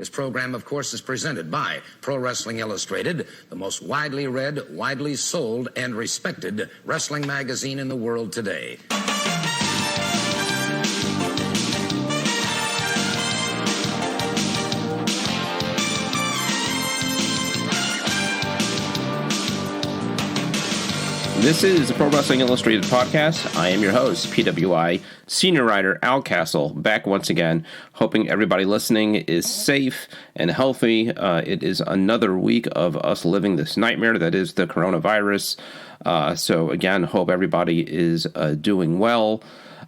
This program, of course, is presented by Pro Wrestling Illustrated, the most widely read, widely sold, and respected wrestling magazine in the world today. This is the Pro Wrestling Illustrated podcast. I am your host, PWI senior writer Al Castle, back once again, hoping everybody listening is safe and healthy. It is another week of us living this nightmare that is the coronavirus. So again, hope everybody is doing well.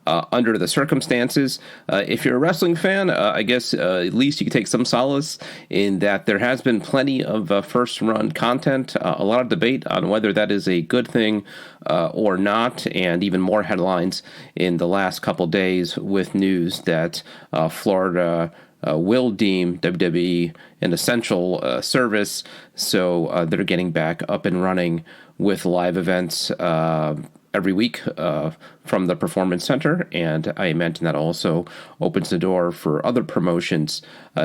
Under the circumstances. If you're a wrestling fan, I guess at least you can take some solace in that there has been plenty of first-run content, a lot of debate on whether that is a good thing or not, and even more headlines in the last couple days with news that Florida will deem WWE an essential service, so they're getting back up and running with live events every week from the Performance Center, and I imagine that also opens the door for other promotions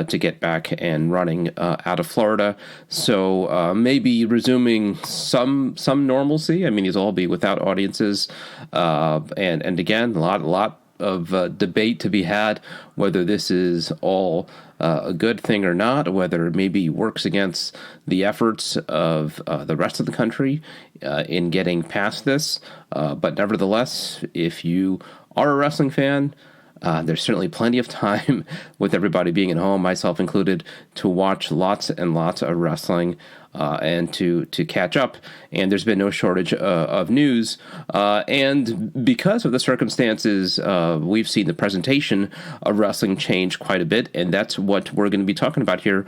to get back and running out of Florida. So maybe resuming some normalcy. I mean, these will all be without audiences, and again, a lot of debate to be had whether this is all a good thing or not, whether it maybe works against the efforts of the rest of the country in getting past this. But nevertheless, if you are a wrestling fan, there's certainly plenty of time with everybody being at home, myself included, to watch lots and lots of wrestling and to catch up. And there's been no shortage of news. And because of the circumstances, we've seen the presentation of wrestling change quite a bit. And that's what we're going to be talking about here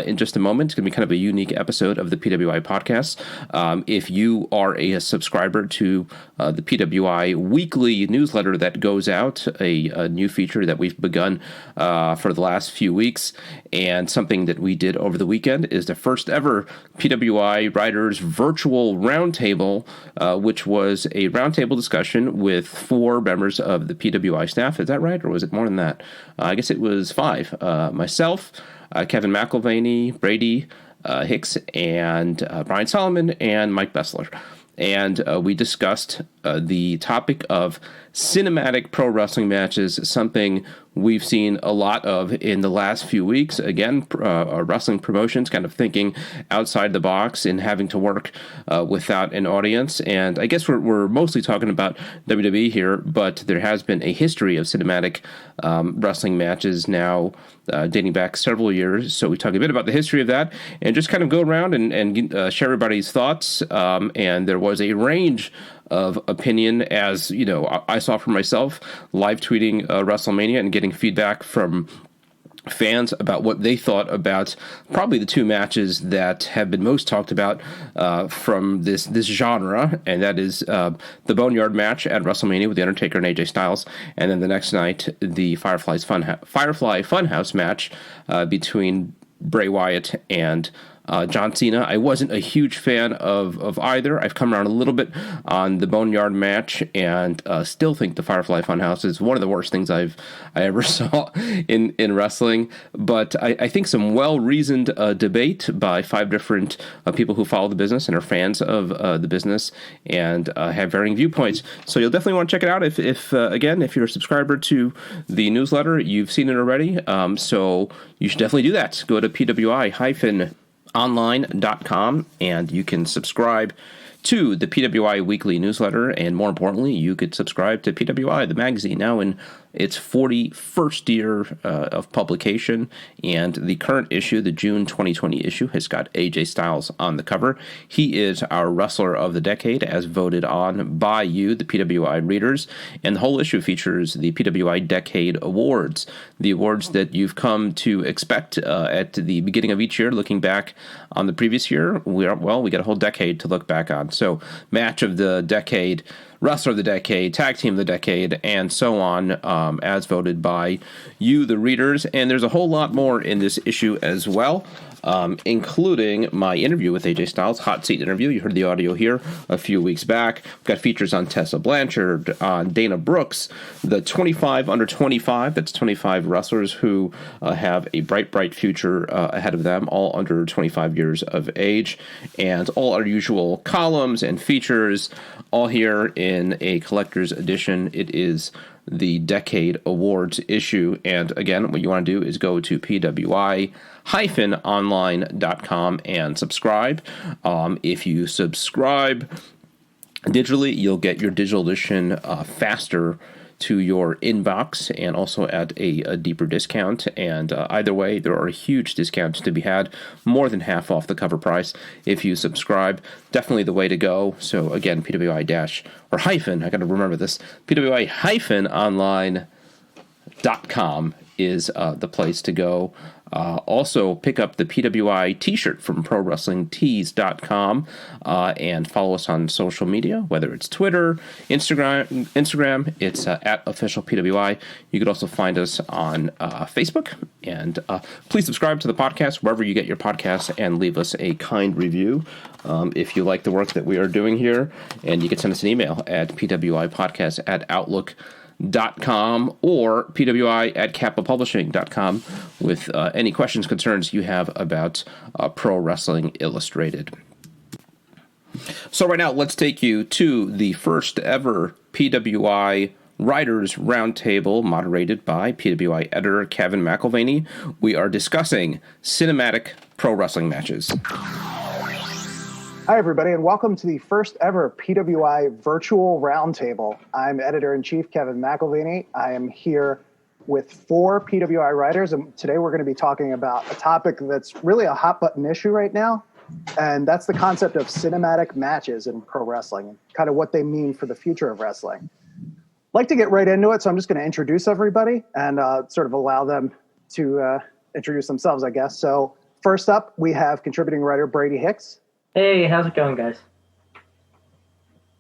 in just a moment. It's going to be kind of a unique episode of the PWI Podcast. If you are a subscriber to the PWI weekly newsletter that goes out, a new feature that we've begun for the last few weeks, and something that we did over the weekend is the first ever PWI Writers Virtual Roundtable, which was a roundtable discussion with 4 members of the PWI staff. Is that right, or was it more than that? I guess it was 5. Myself, Kevin McElvaney, Brady Hicks, and Brian Solomon, and Mike Bessler. And we discussed the topic of cinematic pro wrestling matches, something we've seen a lot of in the last few weeks. Again, wrestling promotions kind of thinking outside the box and having to work without an audience. And I guess we're mostly talking about WWE here, but there has been a history of cinematic wrestling matches now dating back several years. So we talk a bit about the history of that and just kind of go around and share everybody's thoughts. And there was a range of opinion, as you know, I saw for myself live tweeting WrestleMania and getting feedback from fans about what they thought about probably the 2 matches that have been most talked about from this genre, and that is the Boneyard match at WrestleMania with The Undertaker and AJ Styles, and then the next night the Firefly Funhouse match between Bray Wyatt and John Cena. I wasn't a huge fan of either. I've come around a little bit on the Boneyard match, and still think the Firefly Funhouse is one of the worst things I ever saw in wrestling. But I think some well-reasoned debate by 5 different people who follow the business and are fans of the business and have varying viewpoints. So you'll definitely want to check it out. If again, if you're a subscriber to the newsletter, you've seen it already. So you should definitely do that. Go to PWI-online.com and you can subscribe to the PWI weekly newsletter, and more importantly, you could subscribe to PWI, the magazine, now in its 41st year of publication, and the current issue, the June 2020 issue, has got AJ Styles on the cover. He is our Wrestler of the Decade, as voted on by you, the PWI readers, and the whole issue features the PWI Decade Awards, the awards that you've come to expect at the beginning of each year, looking back on the previous year. We got a whole decade to look back on. So, match of the decade Wrestler of the Decade, Tag Team of the Decade, and so on, as voted by you, the readers. And there's a whole lot more in this issue as well, including my interview with AJ Styles, hot seat interview. You heard the audio here a few weeks back. We've got features on Tessa Blanchard, on Dana Brooks, the 25 under 25. That's 25 wrestlers who have a bright future ahead of them, all under 25 years of age, and all our usual columns and features, all here in a collector's edition. It is the Decade Awards issue. And again, what you want to do is go to PWI-online.com and subscribe. If you subscribe digitally, you'll get your digital edition faster to your inbox and also at a deeper discount. And either way, there are huge discounts to be had, more than half off the cover price if you subscribe. Definitely the way to go. So again, PWI- I got to remember this, PWI-online.com is the place to go. Also, pick up the PWI t-shirt from ProWrestlingTees.com and follow us on social media, whether it's Twitter, Instagram. It's at official PWI. You could also find us on Facebook. And please subscribe to the podcast wherever you get your podcasts and leave us a kind review if you like the work that we are doing here. And you can send us an email at pwipodcast@outlook.com or pwi@capitalpublishing.com with any questions, concerns you have about Pro Wrestling Illustrated. So right now, let's take you to the first ever PWI Writers Roundtable, moderated by PWI editor Kevin McElvaney. We are discussing cinematic pro wrestling matches. Hi, everybody, and welcome to the first ever PWI Virtual Roundtable. I'm Editor-in-Chief Kevin McElvaney. I am here with 4 PWI writers, and today we're going to be talking about a topic that's really a hot-button issue right now, and that's the concept of cinematic matches in pro wrestling, and kind of what they mean for the future of wrestling. I'd like to get right into it, so I'm just going to introduce everybody and sort of allow them to introduce themselves, I guess. So first up, we have contributing writer Brady Hicks. Hey, how's it going, guys?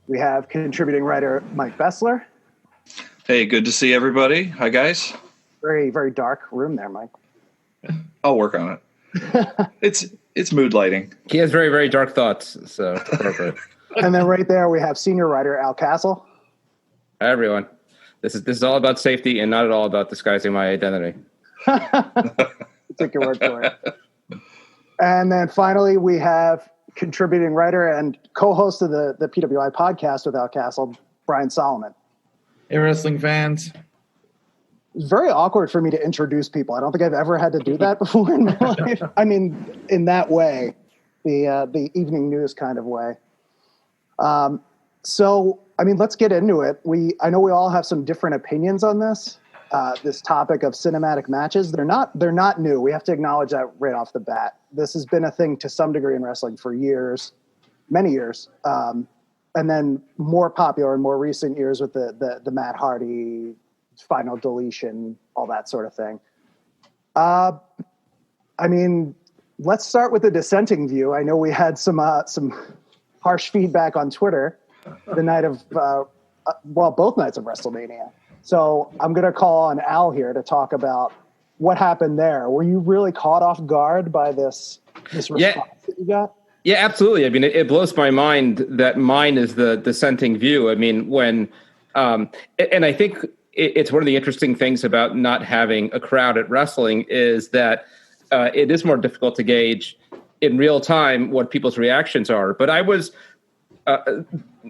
We have contributing writer Mike Bessler. Hey, good to see everybody. Hi, guys. Very, very dark room there, Mike. I'll work on it. It's mood lighting. He has very, very dark thoughts, so it's appropriate. And then right there we have senior writer Al Castle. Hi, everyone. This is all about safety and not at all about disguising my identity. Take your word for it. And then finally we have contributing writer and co-host of the PWI podcast with Al Castle, Brian Solomon. Hey, wrestling fans. It's very awkward for me to introduce people. I don't think I've ever had to do that before in my life. I mean, in that way, the evening news kind of way. So, I mean, let's get into it. I know we all have some different opinions on this topic of cinematic matches. They're not new. We have to acknowledge that right off the bat. This has been a thing to some degree in wrestling for years, many years. And then more popular in more recent years with the Matt Hardy final deletion, all that sort of thing. I mean, let's start with the dissenting view. I know we had some harsh feedback on Twitter the night of, both nights of WrestleMania. So I'm going to call on Al here to talk about what happened there. Were you really caught off guard by this response that you got? Yeah, absolutely. I mean, it blows my mind that mine is the dissenting view. I mean, when and I think it's one of the interesting things about not having a crowd at wrestling is that it is more difficult to gauge in real time what people's reactions are. But I was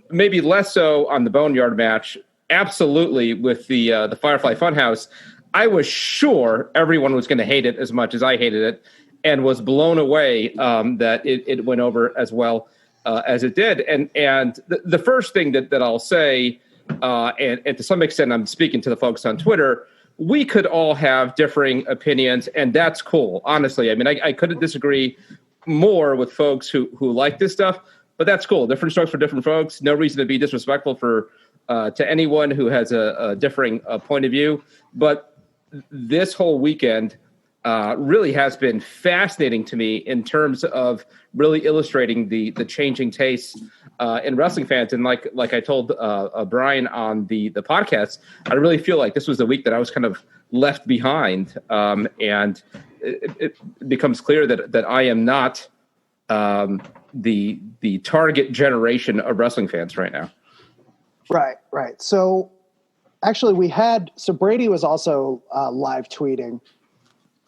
maybe less so on the Boneyard match. Absolutely, with the Firefly Funhouse, I was sure everyone was going to hate it as much as I hated it, and was blown away that it went over as well as it did. And the first thing that I'll say, and to some extent I'm speaking to the folks on Twitter, we could all have differing opinions, and that's cool. Honestly, I mean, I couldn't disagree more with folks who like this stuff, but that's cool. Different strokes for different folks. No reason to be disrespectful to anyone who has a differing point of view. But this whole weekend really has been fascinating to me in terms of really illustrating the changing tastes in wrestling fans. And like I told Brian on the podcast, I really feel like this was the week that I was kind of left behind, and it becomes clear that I am not the target generation of wrestling fans right now. Right. So actually so Brady was also live tweeting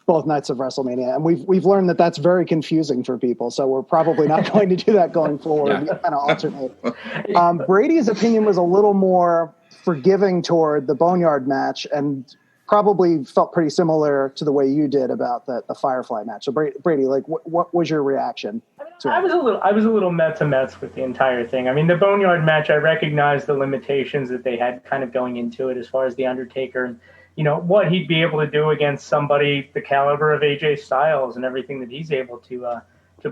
both nights of WrestleMania, and we've learned that that's very confusing for people. So we're probably not going to do that going forward. We kind of alternate. Brady's opinion was a little more forgiving toward the Boneyard match, and probably felt pretty similar to the way you did about the Firefly match. So Brady, like, what was your reaction to it? I was a little mets with the entire thing. I mean, the Boneyard match, I recognized the limitations that they had kind of going into it as far as the Undertaker and, you know, what he'd be able to do against somebody the caliber of AJ Styles and everything that he's able to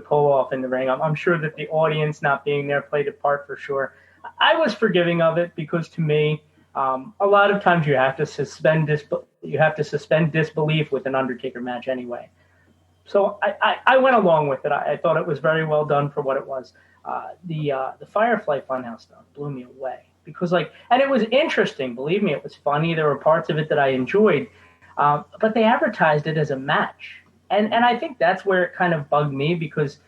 pull off in the ring. I'm sure that the audience not being there played a part for sure. I was forgiving of it because, to me, a lot of times you have to suspend disbelief with an Undertaker match anyway. So I went along with it. I thought it was very well done for what it was. The Firefly Funhouse stuff blew me away because, and it was interesting. Believe me, it was funny. There were parts of it that I enjoyed, but they advertised it as a match, and I think that's where it kind of bugged me because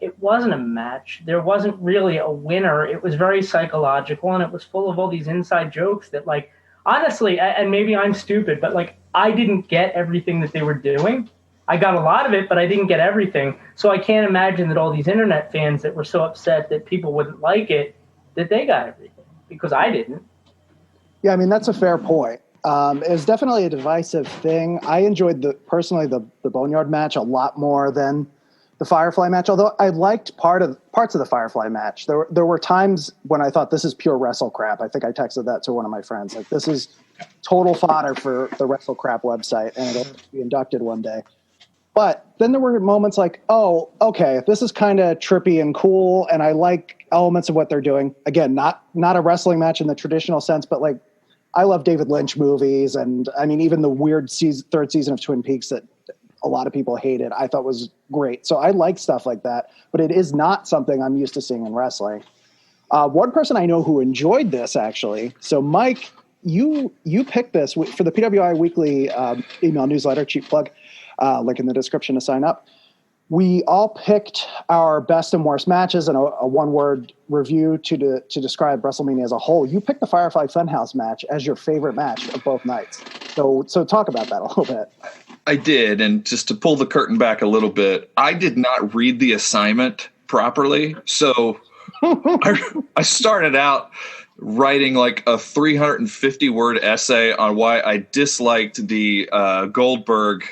it wasn't a match. There wasn't really a winner. It was very psychological, and it was full of all these inside jokes that, honestly, and maybe I'm stupid, but I didn't get everything that they were doing. I got a lot of it, but I didn't get everything. So I can't imagine that all these internet fans that were so upset that people wouldn't like it, that they got everything, because I didn't. Yeah, I mean, that's a fair point. It was definitely a divisive thing. I enjoyed personally the Boneyard match a lot more than the Firefly match, although I liked parts of the Firefly match. There were times when I thought this is pure wrestle crap. I think I texted that to one of my friends. This is total fodder for the Wrestle Crap website, and it'll be inducted one day. But then there were moments oh, okay, this is kind of trippy and cool, and I like elements of what they're doing. Again, not a wrestling match in the traditional sense, but I love David Lynch movies, and I mean, even the weird third season of Twin Peaks that a lot of people hated, I thought was great. So I like stuff like that, but it is not something I'm used to seeing in wrestling. One person I know who enjoyed this, actually. So Mike, you picked this for the PWI Weekly email newsletter, cheap plug, link in the description to sign up. We all picked our best and worst matches and a one-word review to describe WrestleMania as a whole. You picked the Firefly Funhouse match as your favorite match of both nights. So talk about that a little bit. I did, and just to pull the curtain back a little bit, I did not read the assignment properly, so I started out writing a 350-word essay on why I disliked the Goldberg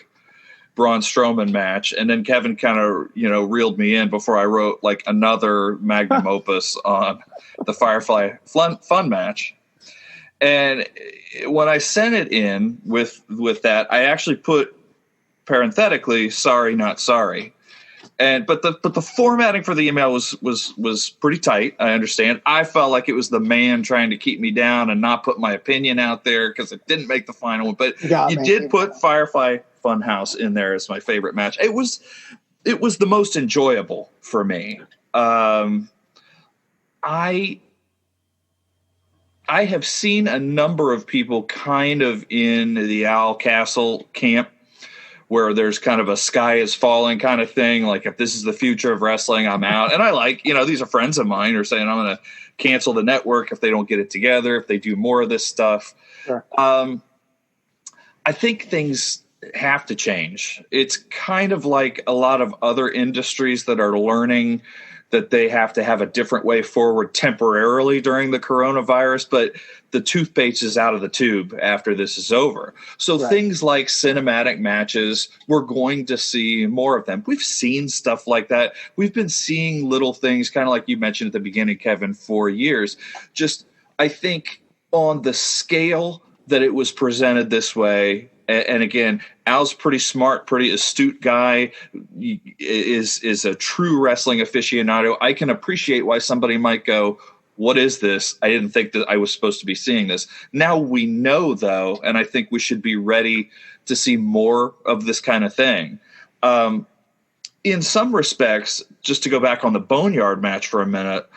Braun Strowman match, and then Kevin kind of reeled me in before I wrote another magnum opus on the Firefly fun match. And when I sent it in with that, I actually put parenthetically, sorry, not sorry. But the formatting for the email was pretty tight. I understand. I felt like it was the man trying to keep me down and not put my opinion out there because it didn't make the final one. But you did put Firefly Funhouse in there as my favorite match. It was the most enjoyable for me. I have seen a number of people kind of in the Al Castle camp where there's kind of a sky is falling kind of thing. If this is the future of wrestling, I'm out. And I these are friends of mine who are saying I'm going to cancel the network if they don't get it together, if they do more of this stuff. Sure. I think things have to change. It's kind of like a lot of other industries that are learning that they have to have a different way forward temporarily during the coronavirus, but the toothpaste is out of the tube after this is over. So Things like cinematic matches, we're going to see more of them. We've seen stuff like that. We've been seeing little things, kind of like you mentioned at the beginning, Kevin, for years. Just, I think on the scale that it was presented this way, and again, Al's pretty smart, pretty astute guy, is a true wrestling aficionado. I can appreciate why somebody might go, what is this? I didn't think that I was supposed to be seeing this. Now we know, though, and I think we should be ready to see more of this kind of thing. In some respects, just to go back on the Boneyard match for a minute,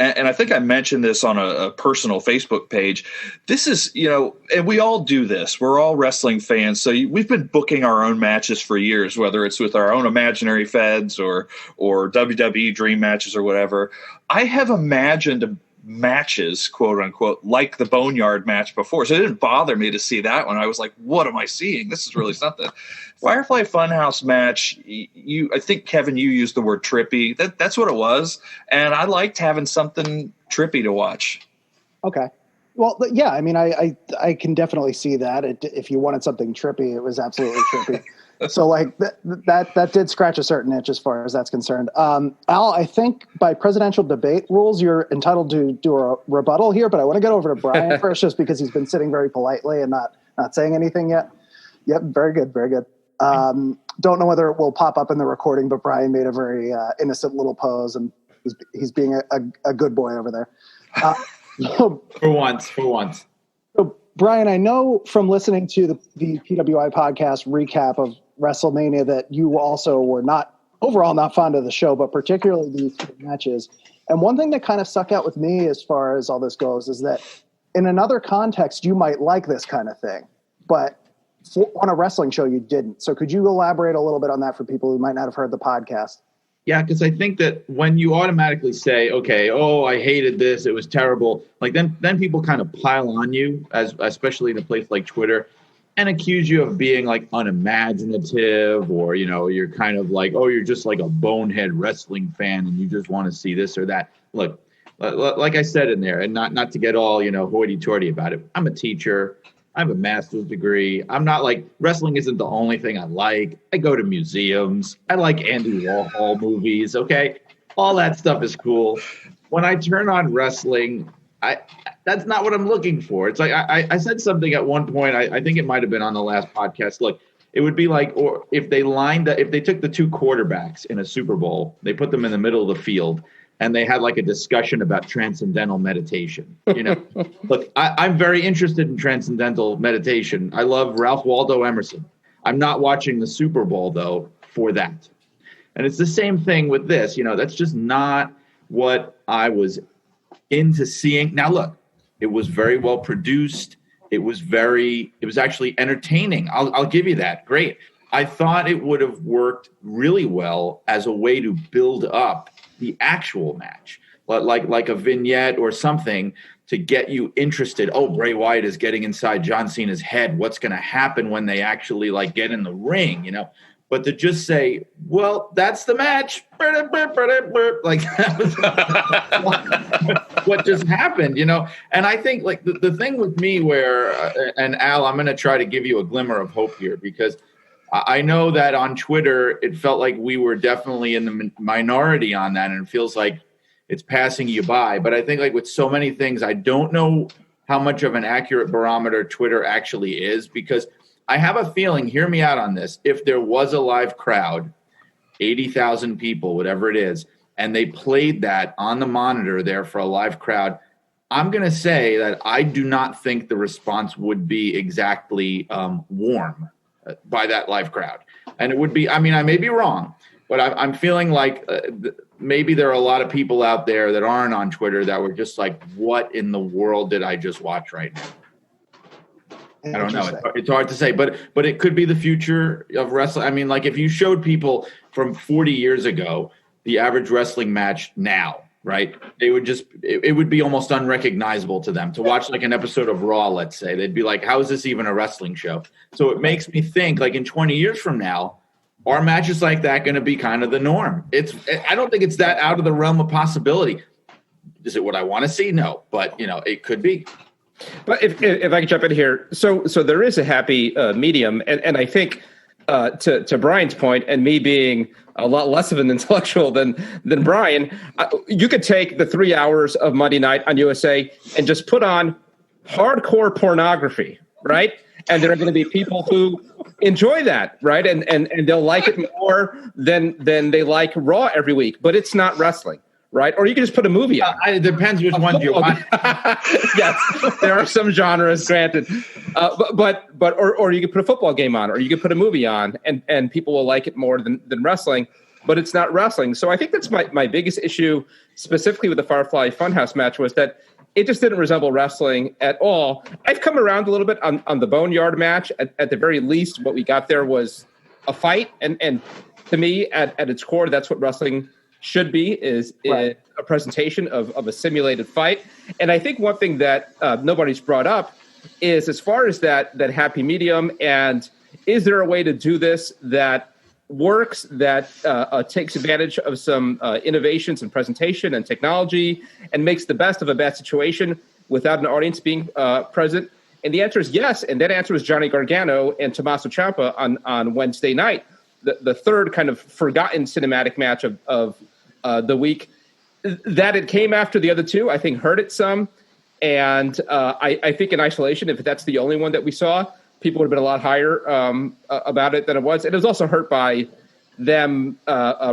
and I think I mentioned this on a personal Facebook page. This is, and we all do this. We're all wrestling fans. So we've been booking our own matches for years, whether it's with our own imaginary feds or WWE dream matches or whatever. I have imagined matches, quote unquote, like the Boneyard match before. So it didn't bother me to see that one. I was like, what am I seeing? This is really something. Firefly Funhouse match, I think, Kevin, you used the word trippy. That's what it was. And I liked having something trippy to watch. Okay. Well, yeah, I mean, I can definitely see that. If you wanted something trippy, it was absolutely trippy. So like that did scratch a certain itch as far as that's concerned. Al, I think by presidential debate rules, you're entitled to do a rebuttal here, but I want to get over to Brian first, just because he's been sitting very politely and not saying anything yet. Yep. Very good. Very good. Don't know whether it will pop up in the recording, but Brian made a very innocent little pose, and he's being a good boy over there. For once. So, Brian, I know from listening to the PWI podcast recap of WrestleMania that you also were overall not fond of the show, but particularly these two matches. And one thing that kind of stuck out with me as far as all this goes is that in another context, you might like this kind of thing, but on a wrestling show, you didn't. So could you elaborate a little bit on that for people who might not have heard the podcast? Yeah, because I think that when you automatically say, okay, I hated this, it was terrible, like then people kind of pile on you, especially in a place like Twitter, and accuse you of being like unimaginative, or, you're kind of like, you're just like a bonehead wrestling fan and you just want to see this or that. Look, like I said in there, and not to get all, hoity-toity about it, I'm a teacher. I have a master's degree. I'm not like, wrestling isn't the only thing I like. I go to museums. I like Andy Warhol movies, okay? All that stuff is cool. When I turn on wrestling, that's not what I'm looking for. It's like, I said something at one point, I think it might have been on the last podcast. Look, it would be like, or if they took the two quarterbacks in a Super Bowl, they put them in the middle of the field, and they had like a discussion about transcendental meditation. Look, I'm very interested in transcendental meditation. I love Ralph Waldo Emerson. I'm not watching the Super Bowl, though, for that. And it's the same thing with this. That's just not what I was into seeing. Now, look, it was very well produced. It was actually entertaining. I'll give you that. Great. I thought it would have worked really well as a way to build up the actual match, like a vignette or something to get you interested. Oh, Bray Wyatt is getting inside John Cena's head. What's going to happen when they actually get in the ring, But to just say, well, that's the match. Like that was what just happened, And I think the thing with me and Al, I'm going to try to give you a glimmer of hope here, because I know that on Twitter, it felt like we were definitely in the minority on that, and it feels like it's passing you by. But I think with so many things, I don't know how much of an accurate barometer Twitter actually is, because I have a feeling, hear me out on this, if there was a live crowd, 80,000 people, whatever it is, and they played that on the monitor there for a live crowd, I'm going to say that I do not think the response would be exactly warm by that live crowd. And it would be, I may be wrong, but I'm feeling like maybe there are a lot of people out there that aren't on Twitter that were just like, what in the world did I just watch right now? I don't know. It's hard to say, but it could be the future of wrestling. If you showed people from 40 years ago the average wrestling match now, right? They would it would be almost unrecognizable to them to watch an episode of Raw, let's say. They'd be like, how is this even a wrestling show? So it makes me think in 20 years from now, are matches like that going to be kind of the norm? I don't think it's that out of the realm of possibility. Is it what I want to see? No, but it could be. But if I could jump in here, so there is a happy medium, and I think to Brian's point, and me being a lot less of an intellectual than Brian, you could take the 3 hours of Monday night on USA and just put on hardcore pornography, right? And there are going to be people who enjoy that, right? And they'll like it more than they like Raw every week. But it's not wrestling, right? Or you can just put a movie on. It depends which one you want. Yes, there are some genres, granted, or you could put a football game on, or you could put a movie on, and people will like it more than wrestling. But it's not wrestling. So I think that's my biggest issue, specifically with the Firefly Funhouse match, was that it just didn't resemble wrestling at all. I've come around a little bit on the Boneyard match. At the very least, what we got there was a fight, and to me, at its core, that's what wrestling should be, is a presentation of a simulated fight. And I think one thing that nobody's brought up is, as far as that happy medium, and is there a way to do this that works, that takes advantage of some innovations in presentation and technology and makes the best of a bad situation without an audience being present? And the answer is yes. And that answer was Johnny Gargano and Tommaso Ciampa on Wednesday night, the third kind of forgotten cinematic match of the week. That it came after the other two, I think, hurt it some. And I think in isolation, if that's the only one that we saw, people would have been a lot higher about it than it was. It was also hurt by them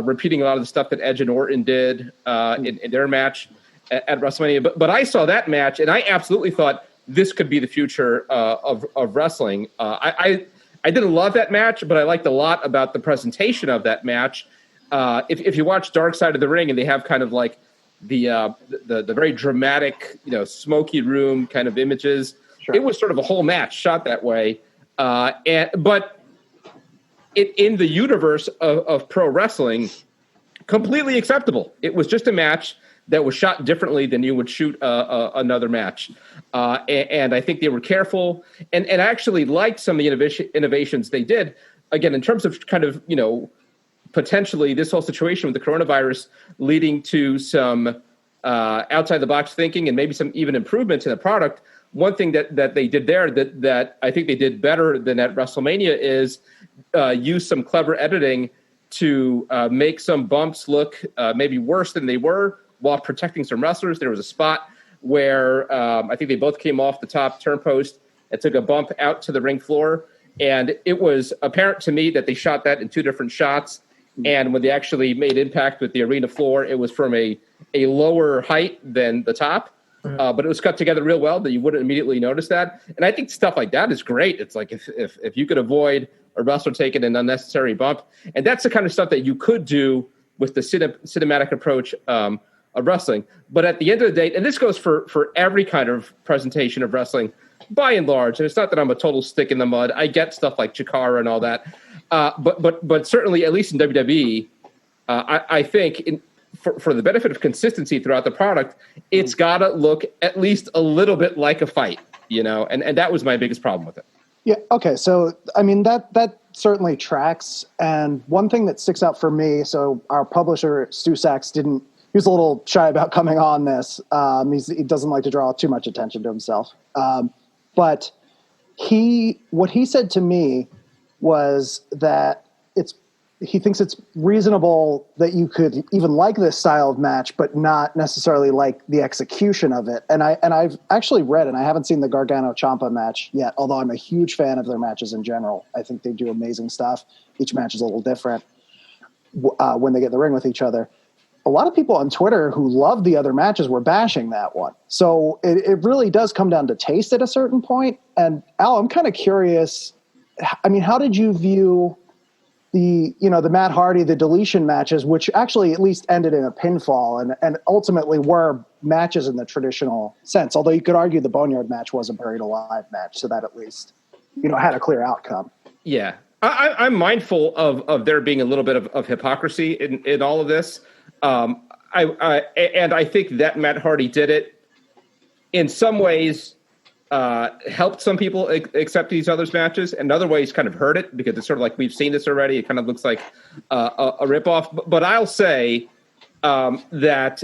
repeating a lot of the stuff that Edge and Orton did in their match at WrestleMania. But I saw that match, and I absolutely thought this could be the future of wrestling. I didn't love that match, but I liked a lot about the presentation of that match. If you watch Dark Side of the Ring, and they have kind of like the very dramatic, smoky room kind of images, sure. It was sort of a whole match shot that way. But in the universe of pro wrestling, completely acceptable. It was just a match that was shot differently than you would shoot another match. And I think they were careful and actually liked some of the innovations they did. Again, in terms of kind of, potentially this whole situation with the coronavirus leading to some outside the box thinking and maybe some even improvements in the product. One thing that they did there that I think they did better than at WrestleMania is use some clever editing to make some bumps look maybe worse than they were while protecting some wrestlers. There was a spot where I think they both came off the top turnpost and took a bump out to the ring floor. And it was apparent to me that they shot that in two different shots. And when they actually made impact with the arena floor, it was from a lower height than the top. But it was cut together real well that you wouldn't immediately notice that. And I think stuff like that is great. It's like if you could avoid a wrestler taking an unnecessary bump. And that's the kind of stuff that you could do with the cinematic approach of wrestling. But at the end of the day, and this goes for every kind of presentation of wrestling, by and large, and it's not that I'm a total stick in the mud. I get stuff like Chikara and all that. But certainly, at least in WWE, I think for the benefit of consistency throughout the product, it's got to look at least a little bit like a fight, and that was my biggest problem with it. Yeah. Okay. So, I mean, that certainly tracks. And one thing that sticks out for me, so our publisher, Stu Sachs, he was a little shy about coming on this. He doesn't like to draw too much attention to himself. But what he said to me was that he thinks it's reasonable that you could even like this style of match, but not necessarily like the execution of it. And I've actually read, and I haven't seen the Gargano Ciampa match yet, although I'm a huge fan of their matches in general. I think they do amazing stuff. Each match is a little different when they get in the ring with each other. A lot of people on Twitter who love the other matches were bashing that one. So it really does come down to taste at a certain point. And Al, I'm kind of curious. I mean, how did you view the Matt Hardy, the deletion matches, which actually at least ended in a pinfall and ultimately were matches in the traditional sense? Although you could argue the Boneyard match was a buried alive match, so that at least, had a clear outcome. Yeah. I'm mindful of there being a little bit of hypocrisy in all of this. I think that Matt Hardy did it in some ways, helped some people accept these others matches, and in other ways kind of hurt it because it's sort of like we've seen this already. It kind of looks like a ripoff. But I'll say that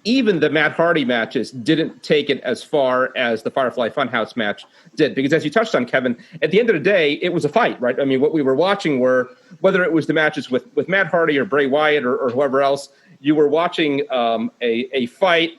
even the Matt Hardy matches didn't take it as far as the Firefly Funhouse match did, because as you touched on, Kevin, at the end of the day, it was a fight, right? I mean, what we were watching were, whether it was the matches with Matt Hardy or Bray Wyatt or whoever else, you were watching a fight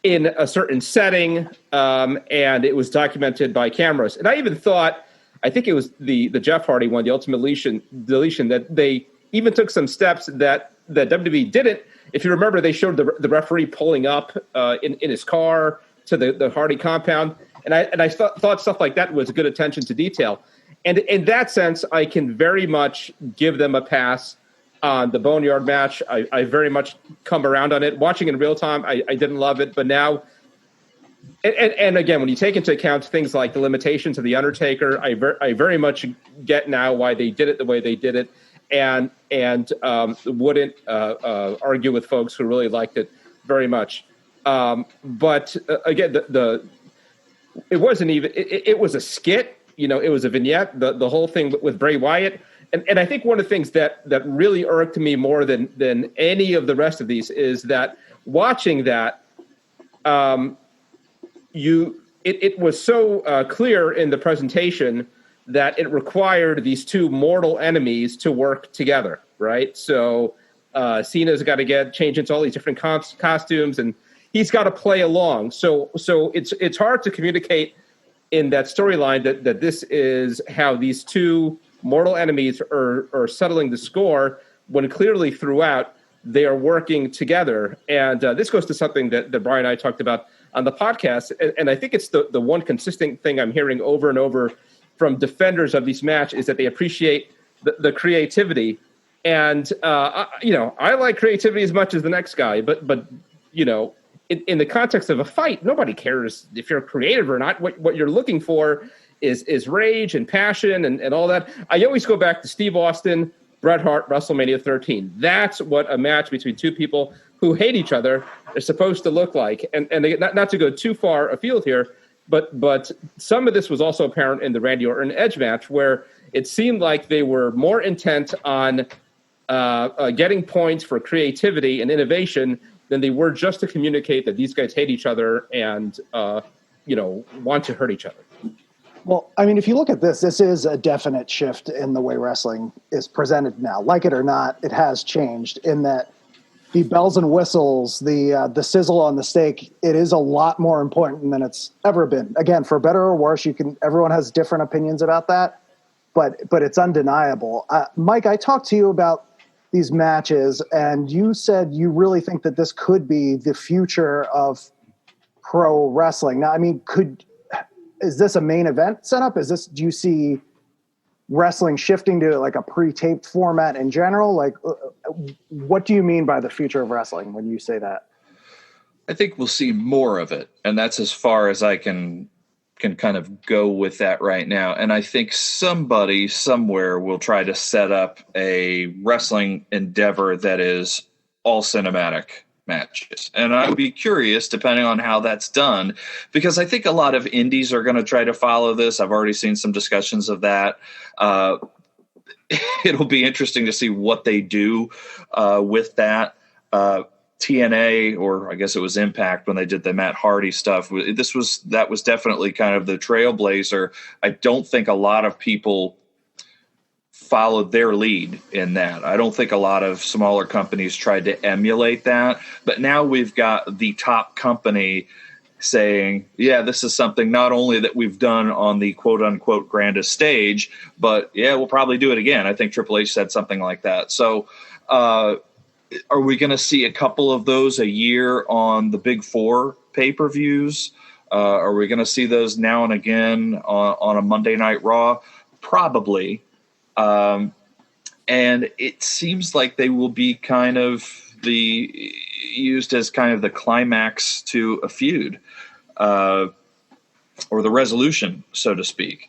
in a certain setting, and it was documented by cameras. And I even thought, I think it was the Jeff Hardy one, the Ultimate Deletion, that they even took some steps that WWE didn't if you remember, they showed the referee pulling up in his car to the Hardy compound. And I thought stuff like that was good attention to detail. And in that sense, I can very much give them a pass on the Boneyard match. I very much come around on it. Watching in real time, I didn't love it. But now, and again, when you take into account things like the limitations of The Undertaker, I very much get now why they did it the way they did it. And wouldn't argue with folks who really liked it very much. But again, it wasn't even. It was a skit. It was a vignette. The whole thing with Bray Wyatt, and I think one of the things that really irked me more than any of the rest of these is that watching that, it was so clear in the presentation that it required these two mortal enemies to work together, right? So Cena's got to change into all these different costumes, and he's got to play along. So it's hard to communicate in that storyline that this is how these two mortal enemies are settling the score, when clearly throughout they are working together. And this goes to something that Brian and I talked about on the podcast, and I think it's the one consistent thing I'm hearing over and over from defenders of these matches is that they appreciate the creativity. And, I like creativity as much as the next guy, but in the context of a fight, nobody cares if you're creative or not. What you're looking for is rage and passion and all that. I always go back to Steve Austin, Bret Hart, WrestleMania 13. That's what a match between two people who hate each other is supposed to look like. And not to go too far afield here, but some of this was also apparent in the Randy Orton Edge match, where it seemed like they were more intent on getting points for creativity and innovation than they were just to communicate that these guys hate each other and want to hurt each other. Well, I mean, if you look at this is a definite shift in the way wrestling is presented now. Like it or not, it has changed in that the bells and whistles, the sizzle on the steak, it is a lot more important than it's ever been. Again, for better or worse, everyone has different opinions about that, but it's undeniable. Mike, I talked to you about these matches, and you said you really think that this could be the future of pro wrestling. Now, I mean, is this a main event setup? Do you see wrestling shifting to like a pre-taped format in general? Like, what do you mean by the future of wrestling when you say that? I think we'll see more of it, and that's as far as I can kind of go with that right now. And I think somebody somewhere will try to set up a wrestling endeavor that is all cinematic matches. And I would be curious, depending on how that's done, because I think a lot of indies are going to try to follow this. I've already seen some discussions of that. It'll be interesting to see what they do with that. TNA, or I guess it was Impact, when they did the Matt Hardy stuff, that was definitely kind of the trailblazer. I don't think a lot of people followed their lead in that. I don't think a lot of smaller companies tried to emulate that, but now we've got the top company saying, yeah, this is something not only that we've done on the quote unquote grandest stage, but yeah, we'll probably do it again. I think Triple H said something like that. So, are we going to see a couple of those a year on the big four pay-per-views? Are we going to see those now and again on a Monday Night Raw? Probably. And it seems like they will be kind of used as kind of the climax to a feud, or the resolution, so to speak.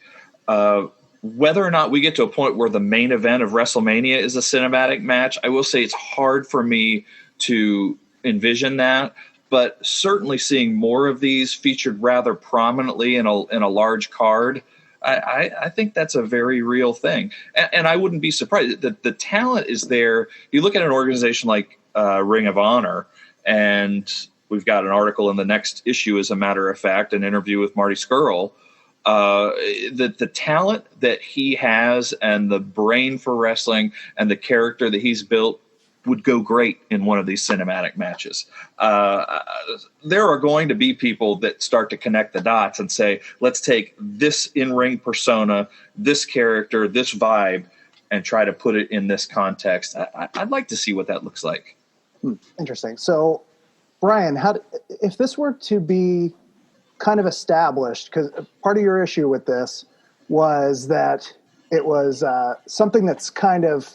Whether or not we get to a point where the main event of WrestleMania is a cinematic match, I will say it's hard for me to envision that, but certainly seeing more of these featured rather prominently in a large card, I think that's a very real thing. And I wouldn't be surprised that the talent is there. You look at an organization like Ring of Honor, and we've got an article in the next issue, as a matter of fact, an interview with Marty Scurll. The talent that he has and the brain for wrestling and the character that he's built would go great in one of these cinematic matches. There are going to be people that start to connect the dots and say, let's take this in-ring persona, this character, this vibe, and try to put it in this context. I'd like to see what that looks like. Interesting. So, Brian, if this were to be kind of established, because part of your issue with this was that it was something that's kind of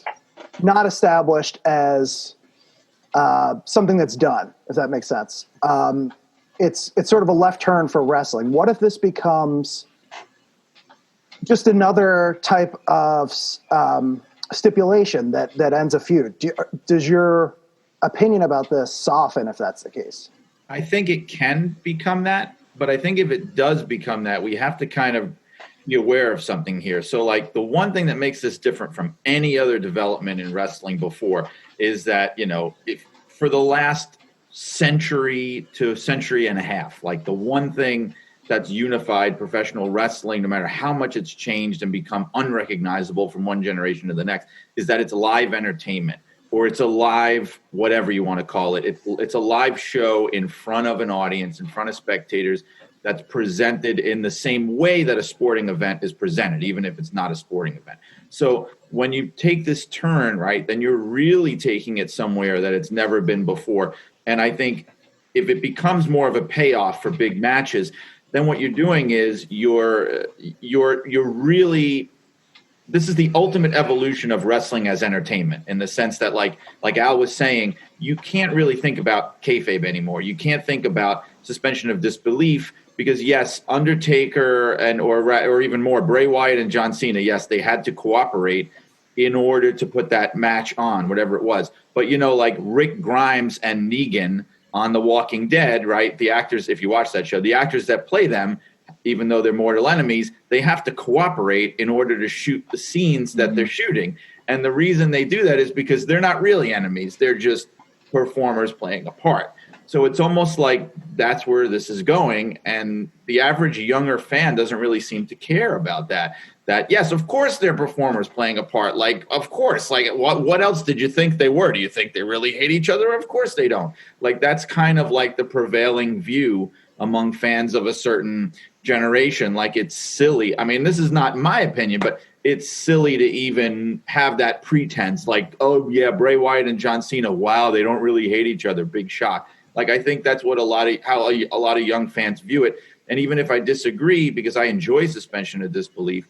not established as something that's done, if that makes sense. It's sort of a left turn for wrestling. What if this becomes just another type of stipulation that ends a feud? Does your opinion about this soften if that's the case? I think it can become that, but I think if it does become that, we have to kind of be aware of something here. So like the one thing that makes this different from any other development in wrestling before is that, if for the last century to century and a half, like the one thing that's unified professional wrestling, no matter how much it's changed and become unrecognizable from one generation to the next, is that it's live entertainment, or it's a live, whatever you want to call it. It's a live show in front of an audience, in front of spectators, that's presented in the same way that a sporting event is presented, even if it's not a sporting event. So when you take this turn, right, then you're really taking it somewhere that it's never been before. And I think if it becomes more of a payoff for big matches, then what you're doing is you're really, this is the ultimate evolution of wrestling as entertainment, in the sense that like Al was saying, you can't really think about kayfabe anymore. You can't think about suspension of disbelief, because yes, Undertaker or even more, Bray Wyatt and John Cena, yes, they had to cooperate in order to put that match on, whatever it was. But like Rick Grimes and Negan on The Walking Dead, right? The actors, if you watch that show, the actors that play them, even though they're mortal enemies, they have to cooperate in order to shoot the scenes that they're shooting. And the reason they do that is because they're not really enemies. They're just performers playing a part. So it's almost like that's where this is going. And the average younger fan doesn't really seem to care about that. That, yes, of course they're performers playing a part. Like, of course. Like, what else did you think they were? Do you think they really hate each other? Of course they don't. Like, that's kind of like the prevailing view among fans of a certain generation. Like, it's silly. I mean, this is not my opinion, but it's silly to even have that pretense. Like, oh, yeah, Bray Wyatt and John Cena, wow, they don't really hate each other. Big shock. Like, I think that's what how a lot of young fans view it. And even if I disagree, because I enjoy suspension of disbelief,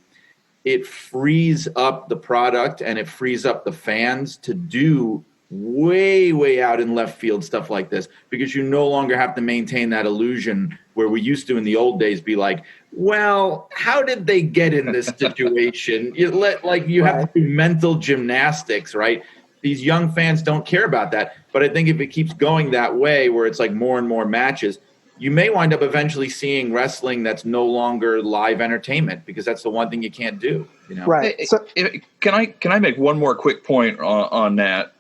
it frees up the product and it frees up the fans to do way, way out in left field stuff like this, because you no longer have to maintain that illusion where we used to in the old days be like, well, how did they get in this situation? You have to do mental gymnastics, right? These young fans don't care about that. But I think if it keeps going that way, where it's like more and more matches, you may wind up eventually seeing wrestling that's no longer live entertainment, because that's the one thing you can't do. Right. So, can I make one more quick point on that?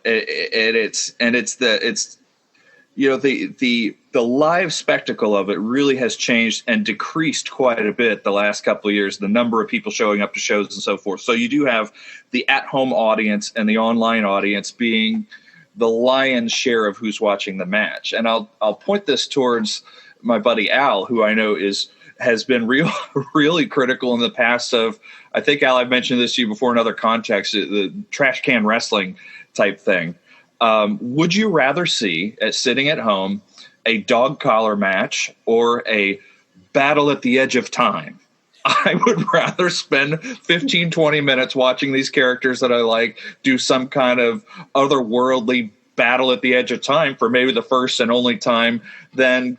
The live spectacle of it really has changed and decreased quite a bit the last couple of years, the number of people showing up to shows and so forth. So you do have the at-home audience and the online audience being the lion's share of who's watching the match. And I'll point this towards my buddy Al, who I know has been really critical in the past of, I think, Al, I've mentioned this to you before in other contexts, the trash can wrestling type thing. Would you rather see, sitting at home, a dog collar match or a battle at the edge of time? I would rather spend 15, 20 minutes watching these characters that I like do some kind of otherworldly battle at the edge of time for maybe the first and only time than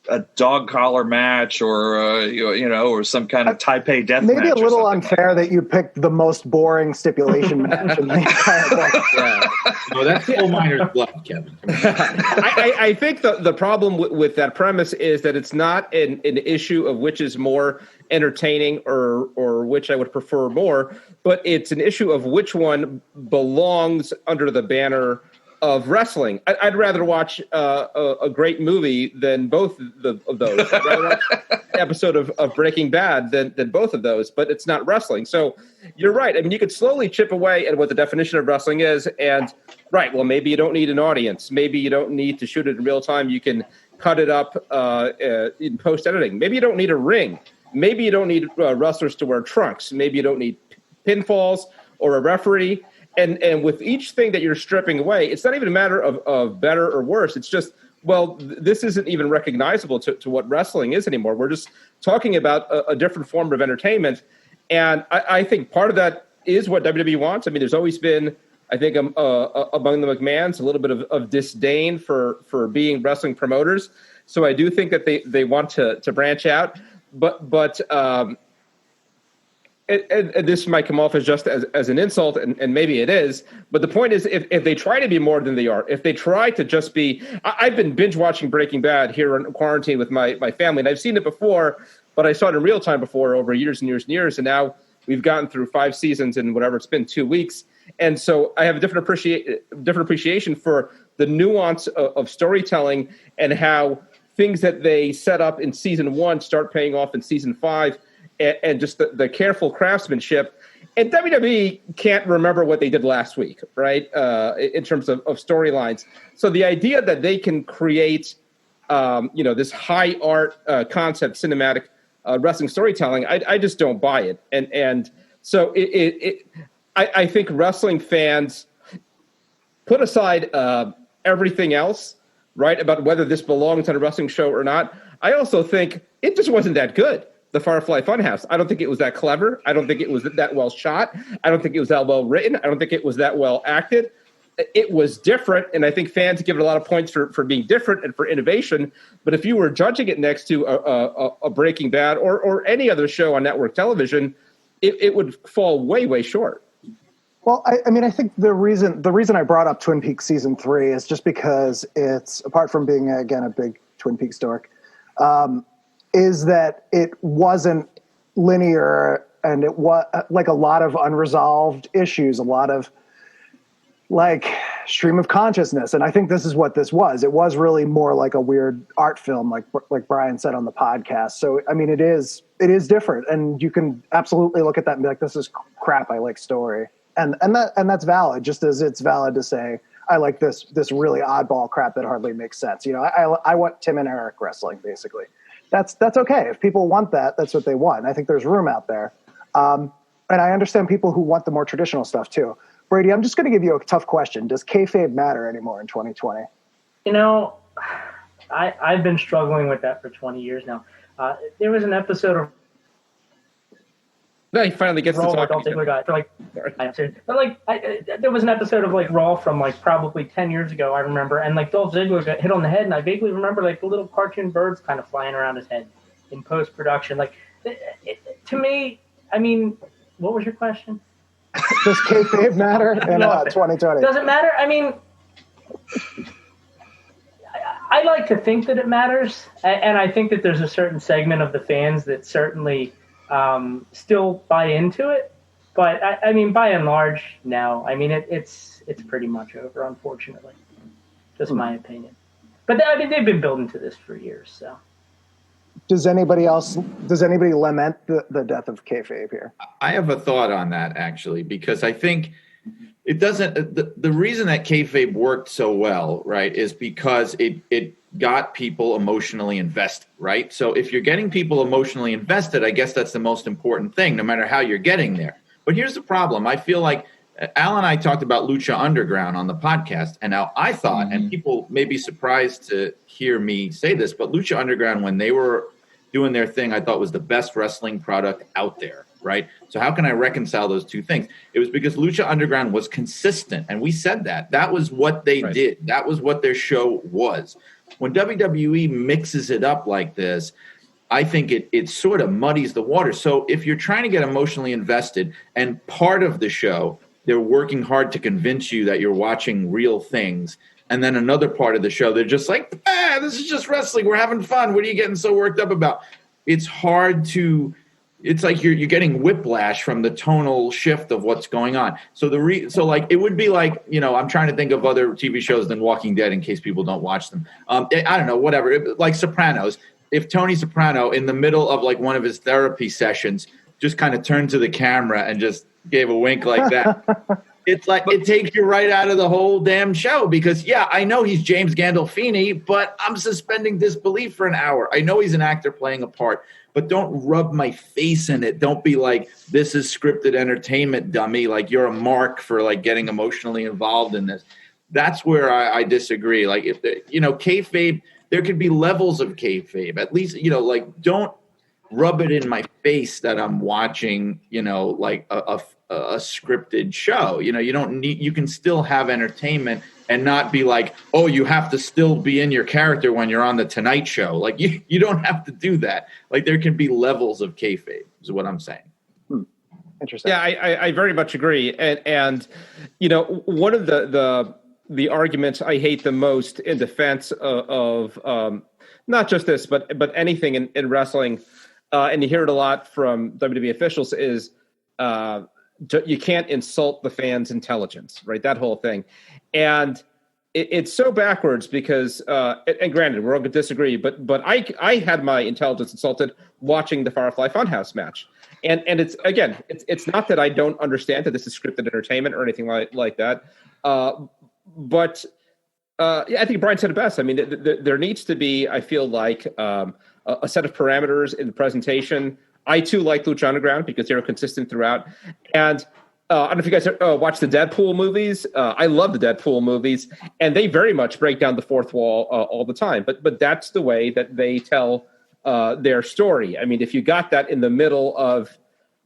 a dog collar match or or some kind of Taipei death match. Maybe a little unfair that you picked the most boring stipulation match in the entire book. Yeah. No, that's full miner's blood, Kevin. I think the problem with that premise is that it's not an issue of which is more entertaining or which I would prefer more, but it's an issue of which one belongs under the banner of wrestling. I'd rather watch a great movie than both of those. I'd rather watch an episode of Breaking Bad than both of those, but it's not wrestling. So you're right. I mean, you could slowly chip away at what the definition of wrestling is. And right, well, maybe you don't need an audience. Maybe you don't need to shoot it in real time. You can cut it up in post-editing. Maybe you don't need a ring. Maybe you don't need wrestlers to wear trunks. Maybe you don't need pinfalls or a referee. And with each thing that you're stripping away, it's not even a matter of better or worse. It's just, this isn't even recognizable to what wrestling is anymore. We're just talking about a different form of entertainment. And I think part of that is what WWE wants. I mean, there's always been, I think, among the McMahons, a little bit of disdain for being wrestling promoters. So I do think that they want to branch out. But and this might come off as just as an insult, and maybe it is. But the point is, if they try to be more than they are, if they try to just be, I've been binge watching Breaking Bad here in quarantine with my family, and I've seen it before, but I saw it in real time before over years and years and years, and now we've gotten through 5 seasons in whatever it's been, 2 weeks, and so I have a different appreciation for the nuance of storytelling and how things that they set up in season 1 start paying off in season 5. And just the careful craftsmanship. And WWE can't remember what they did last week, right, in terms of storylines. So the idea that they can create, this high art concept, cinematic wrestling storytelling, I just don't buy it. And so I think wrestling fans put aside everything else, right, about whether this belongs on a wrestling show or not. I also think it just wasn't that good. The Firefly Funhouse. I don't think it was that clever. I don't think it was that well shot. I don't think it was that well written. I don't think it was that well acted. It was different, and I think fans give it a lot of points for being different and for innovation. But if you were judging it next to a Breaking Bad or any other show on network television, it would fall way, way short. Well, I think the reason I brought up Twin Peaks season 3 is just because it's, apart from being, again, a big Twin Peaks dork, is that it wasn't linear, and it was like a lot of unresolved issues, a lot of like stream of consciousness. And I think this is what this was. It was really more like a weird art film, like Brian said on the podcast. So, I mean, it is different, and you can absolutely look at that and be like, this is crap. I like story. And that's valid, just as it's valid to say, I like this really oddball crap that hardly makes sense. I want Tim and Eric wrestling, basically. That's okay. If people want that, that's what they want. I think there's room out there. And I understand people who want the more traditional stuff too. Brady, I'm just going to give you a tough question. Does kayfabe matter anymore in 2020? I've been struggling with that for 20 years now. There was an episode of No, he finally gets Raw, to talk. There was an episode of like Raw from like probably 10 years ago, I remember, and like Dolph Ziggler got hit on the head, and I vaguely remember like the little cartoon birds kind of flying around his head in post production. Like, to me, I mean, what was your question? Does kayfabe matter in 2020? Does it matter? I mean, I like to think that it matters, and I think that there's a certain segment of the fans that certainly still buy into it, but I mean, by and large, no. I mean, it's pretty much over, unfortunately. Just my opinion. But I mean, they've been building to this for years. So, does anybody lament the death of kayfabe here? I have a thought on that, actually, because I think it doesn't. The reason that kayfabe worked so well, right, is because it got people emotionally invested, right? So if you're getting people emotionally invested, I guess that's the most important thing, no matter how you're getting there. But here's the problem. I feel like Al and I talked about Lucha Underground on the podcast, and now I thought, and people may be surprised to hear me say this, but Lucha Underground, when they were doing their thing, I thought was the best wrestling product out there, right? So how can I reconcile those two things? It was because Lucha Underground was consistent, and we said that. That was what they did. That was what their show was. When WWE mixes it up like this, I think it sort of muddies the water. So if you're trying to get emotionally invested, and part of the show, they're working hard to convince you that you're watching real things, and then another part of the show, they're just like, this is just wrestling. We're having fun. What are you getting so worked up about? It's hard to – it's like you're getting whiplash from the tonal shift of what's going on. So it would be like, I'm trying to think of other TV shows than Walking Dead in case people don't watch them. I don't know, whatever. Like Sopranos. If Tony Soprano in the middle of like one of his therapy sessions just kind of turned to the camera and just gave a wink like that, it's like it takes you right out of the whole damn show because, yeah, I know he's James Gandolfini, but I'm suspending disbelief for an hour. I know he's an actor playing a part, but don't rub my face in it. Don't be like, this is scripted entertainment, dummy. Like you're a mark for like getting emotionally involved in this. That's where I disagree. Like if kayfabe, there could be levels of kayfabe. At least, like don't rub it in my face that I'm watching, like a scripted show. You don't need. You can still have entertainment and not be like, oh, you have to still be in your character when you're on the Tonight Show. Like you don't have to do that. Like there can be levels of kayfabe. Is what I'm saying. Interesting. Yeah, I very much agree. And one of the arguments I hate the most in defense of not just this, but anything in wrestling, and you hear it a lot from WWE officials, is you can't insult the fans' intelligence, right? That whole thing. And it's so backwards because, and granted, we're all going to disagree, but I had my intelligence insulted watching the Firefly Funhouse match. And it's, again, it's not that I don't understand that this is scripted entertainment or anything like that. But I think Brian said it best. I mean, there needs to be, I feel like, a set of parameters in the presentation. I, too, like Lucha Underground because they're consistent throughout. And I don't know if you guys watch the Deadpool movies. I love the Deadpool movies, and they very much break down the fourth wall all the time. But that's the way that they tell their story. I mean, if you got that in the middle of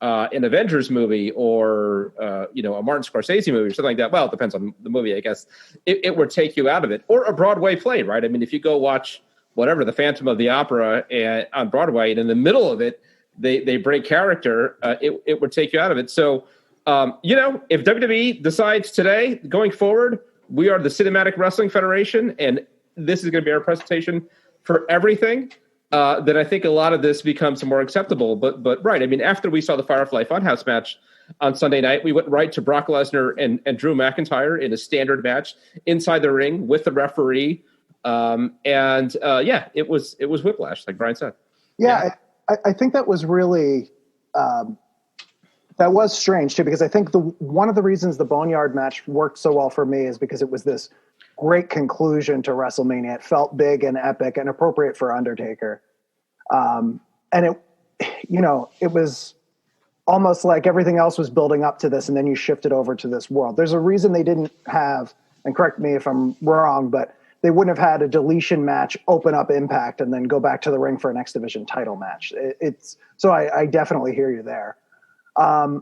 an Avengers movie or, a Martin Scorsese movie or something like that, well, it depends on the movie, I guess, it would take you out of it. Or a Broadway play, right? I mean, if you go watch whatever, The Phantom of the Opera on Broadway, and in the middle of it, they break character, it would take you out of it. So, if WWE decides today, going forward, we are the Cinematic Wrestling Federation, and this is going to be our presentation for everything, then I think a lot of this becomes more acceptable. But right, I mean, after we saw the Firefly Funhouse match on Sunday night, we went right to Brock Lesnar and Drew McIntyre in a standard match inside the ring with the referee. It was whiplash, like Brian said. Yeah. I think that was really that was strange too, because I think one of the reasons the Boneyard match worked so well for me is because it was this great conclusion to WrestleMania. It felt big and epic and appropriate for Undertaker. And it was almost like everything else was building up to this, and then you shifted over to this world. There's a reason they didn't have, and correct me if I'm wrong, but they wouldn't have had a deletion match open up Impact and then go back to the ring for an X Division title match. So I definitely hear you there. I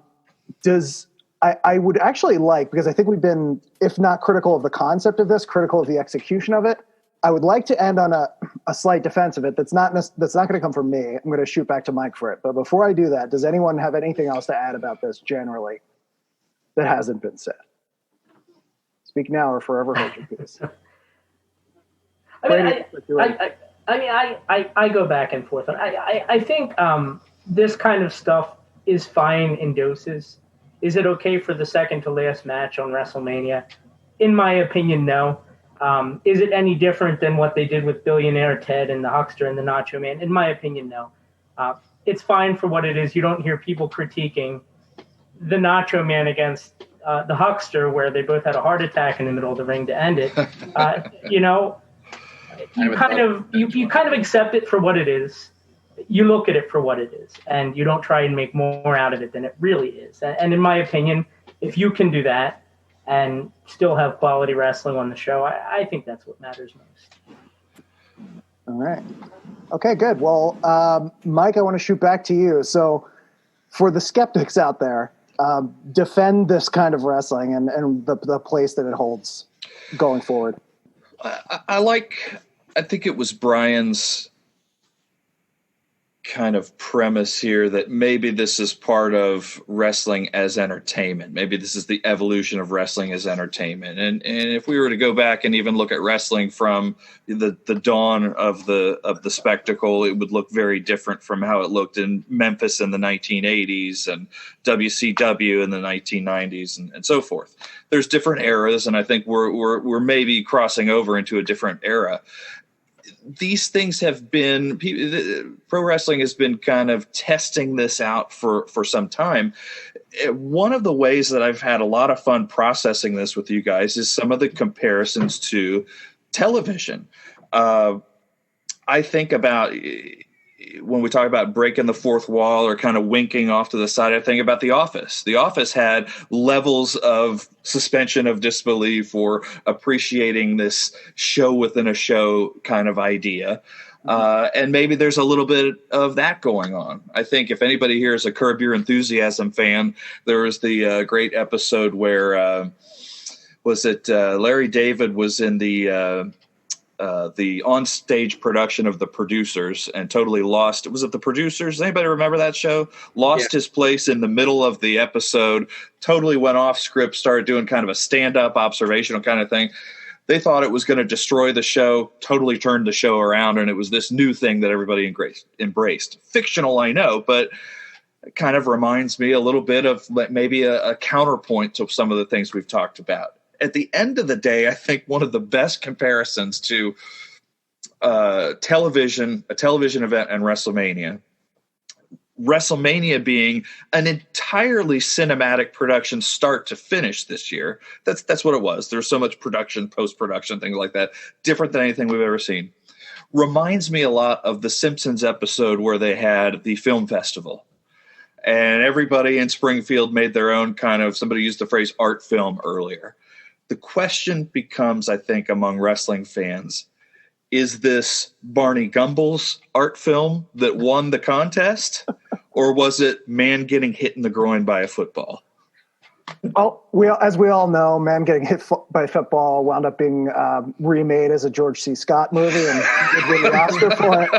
would actually like, because I think we've been, if not critical of the concept of this, critical of the execution of it. I would like to end on a slight defense of it. That's not going to come from me. I'm going to shoot back to Mike for it. But before I do that, does anyone have anything else to add about this generally that hasn't been said? Speak now or forever hold your peace. I go back and forth. I think this kind of stuff is fine in doses. Is it okay for the second to last match on WrestleMania? In my opinion, no. Is it any different than what they did with Billionaire Ted and the Huckster and the Nacho Man? In my opinion, no. It's fine for what it is. You don't hear people critiquing the Nacho Man against the Huckster, where they both had a heart attack in the middle of the ring to end it. You kind of accept it for what it is. You look at it for what it is, and you don't try and make more out of it than it really is. And in my opinion, if you can do that and still have quality wrestling on the show, I think that's what matters most. All right. Okay, good. Well, Mike, I want to shoot back to you. So for the skeptics out there, defend this kind of wrestling and the place that it holds going forward. I think it was Brian's kind of premise here that maybe this is part of wrestling as entertainment. Maybe this is the evolution of wrestling as entertainment. And if we were to go back and even look at wrestling from the dawn of the spectacle, it would look very different from how it looked in Memphis in the 1980s and WCW in the 1990s and so forth. There's different eras, and I think we're maybe crossing over into a different era. these things have been, pro wrestling has been kind of testing this out for some time. One of the ways that I've had a lot of fun processing this with you guys is some of the comparisons to television. I think about when we talk about breaking the fourth wall or kind of winking off to the side, I think about The Office. The Office had levels of suspension of disbelief or appreciating this show within a show kind of idea. And maybe there's a little bit of that going on. I think if anybody here is a Curb Your Enthusiasm fan, there was the great episode where Larry David was in the on-stage production of The Producers and totally lost. Was it The Producers? Does anybody remember that show? Lost his place in the middle of the episode, totally went off script, started doing kind of a stand-up observational kind of thing. They thought it was going to destroy the show, totally turned the show around, and it was this new thing that everybody embraced. Fictional, I know, but it kind of reminds me a little bit of maybe a counterpoint to some of the things we've talked about. At the end of the day, I think one of the best comparisons to a television event and WrestleMania being an entirely cinematic production start to finish this year. That's what it was. There's so much production, post-production, things like that, different than anything we've ever seen. Reminds me a lot of the Simpsons episode where they had the film festival. And everybody in Springfield made their own kind of, somebody used the phrase art film earlier. The question becomes, I think, among wrestling fans, is this Barney Gumbel's art film that won the contest, or was it man getting hit in the groin by a football? Oh, as we all know, man getting hit by football wound up being remade as a George C. Scott movie, and did win the Oscar for it.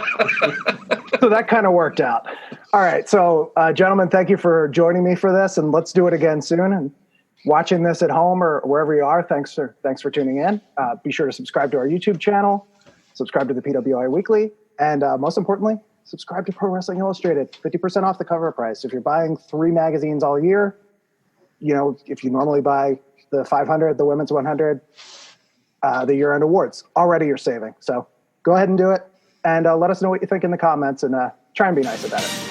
So that kind of worked out. All right, so gentlemen, thank you for joining me for this, and let's do it again soon. And watching this at home or wherever you are, thanks for tuning in. Be sure to subscribe to our YouTube channel, subscribe to the PWI Weekly, and most importantly, subscribe to Pro Wrestling Illustrated. 50% off the cover price. If you're buying 3 magazines all year, if you normally buy the 500, the Women's 100, the year-end awards, already you're saving. So go ahead and do it, and let us know what you think in the comments, and try and be nice about it.